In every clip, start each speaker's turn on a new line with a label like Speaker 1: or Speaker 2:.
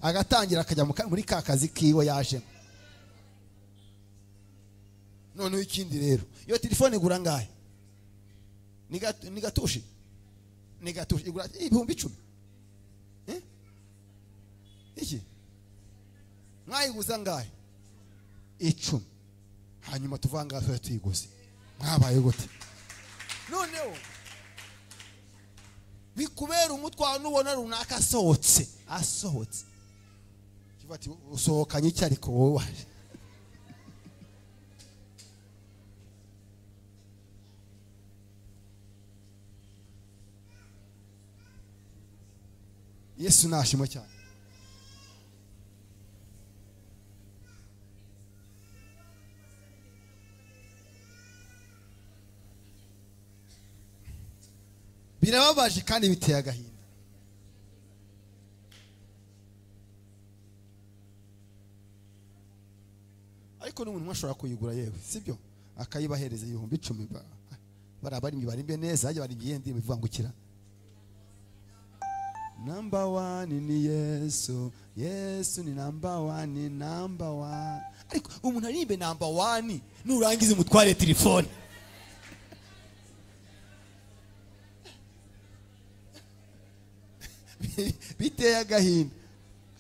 Speaker 1: agatangira akajya muri ka kazi kiwe yaje. None ikindi rero iyo telefone igura ngahe? Ni gatushi igura ibihumbi 10. Iki mwayiguza ngahe? 10. Hanyuma tuvanga aho tuyiguze mwabaye gute? Noneho bikubera umutwaro nubona runaka asohotse kivati usohokanye iki ariko wowe Yesu nashimwe cyane. Birababaje kandi biteye agahinda. Ariko n'umuntu mwashobora kuyigura yewe sibyo akayibahereza ibihumbi 10 barabari barimbe neza ajya bari biyende bivangukira. Number 1 ni Yesu ni number 1 ariko umuntu arimbe number 1 nurangiza umutware telefone. Biteye agahinda.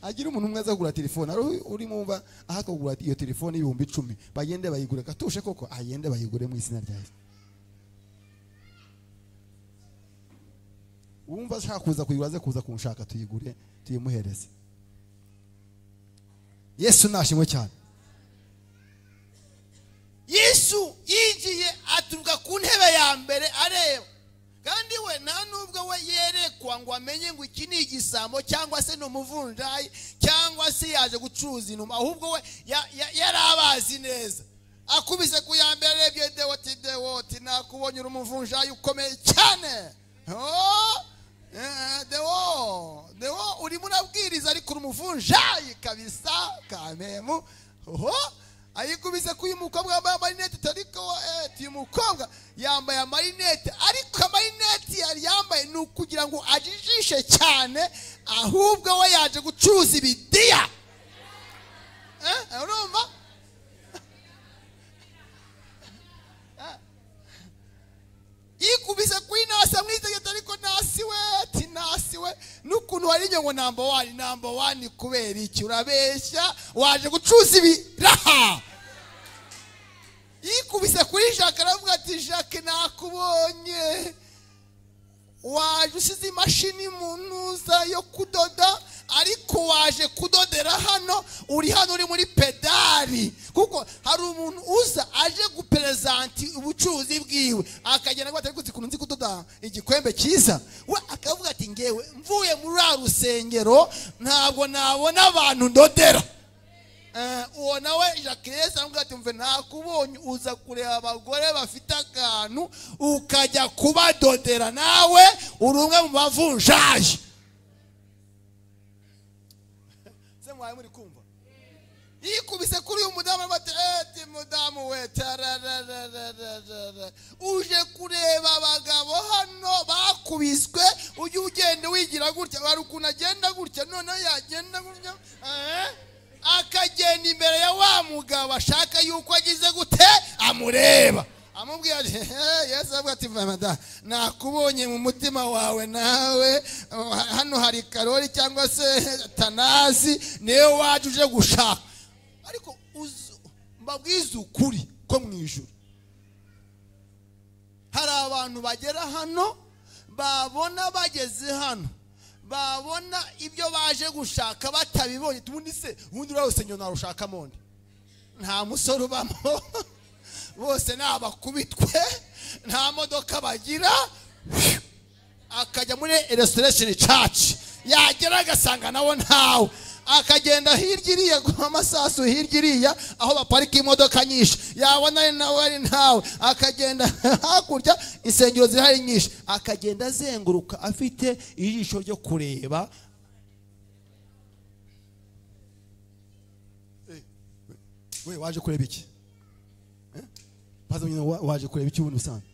Speaker 1: Agira umuntu umwe aza kugura telefone uri mumva ahakagura iyo telefone y'ibihumbi 10 bagende bayigure katushe koko ayende bayigure mu izina rya Yesu. Wumva ashaka kuza kuyigura kuza kunshaka tuyigure tuyimuhereze. Yesu nashimwe cyane. Yesu yigiye aturuka ku ntebe ya mbere areba kandi we nta nubwo we yerekwa ngo amenye ngo iki ni igisambo cyangwa se no muvunjayi cyangwa se yaje gucuruza inuma ahubwo we yarabazi neza. Akubise ku ya mbere rebye dewoti nakubonye uri umuvunjayi ukomeye cyane. Dewo uri munabwiriza ariko uri umuvunjayi kabisa kamemu. Ayikubise kuyu mukobwa yambaye amarinete ariko uyu mukobwa yambaye amarinete ariko amarinete yari yambaye nukugira ngo ajijishe cyane ahubwo we yaje gucuruza ibidiya. Urumva? Ikubise kwinasa mwitegeta ariko nasiwe nukuntu wari ngo number 1 kubera iki urabeshya waje gucuza ibiraha. Ikubise kuri Jacques aravuga ati Jacques nakubonye waje usize imashini mu ntuza yo kudoda ariko waje kudodera hano uri muri pedali kuko hari umuntu uza aje gupresenti ubucuruzi bwiwe akagenda ngo atari kuzi kunzi kudoda igikwembe cyiza we akavuga ati ngewe mvuye muri rusengero ntabwo nabona abantu ndodera. Uwo nawe Jacques avuga ati mve nakubonye uza kureba abagore bafite akantu ukajya kubadodera nawe uri umwe mu bavunjaje. Se mwaye muri kumva? Ikubise kuri uyu mudamu bati mudamu we uje kureba abagabo hano bakubiswe ujye ugende wigira gutya bari ukuntu agenda gutya none yagenda gutya akagenda imbere ya wa mugabo ashaka yuko agize gute amureba amubwira ati Yesu avuga ati mama nakubonye mu mutima wawe nawe hano hari Karoli cyangwa se Tanazi niwe waje uje gushaka ariko mbabwiza ukuri ko mu ijuru hari abantu bagera hano babona bageze hano babona ibyo baje gushaka batabibonye tubundi se ubundi urose nyo narushaka monde nta musoro bamo bose nabakubitwe nta modoka bagira akajya muri Restoration Church yagera agasanga nawo ntawe akagenda hirya iriya amasasu hirya iriya aho baparika imodoka nyinshi yabona nawe ari ntawe akagenda hakurya insengero zihari nyinshi akagenda azenguruka afite ijisho ryo kureba. We waje kureba iki? Waje kureba iki ubundi usanzwe?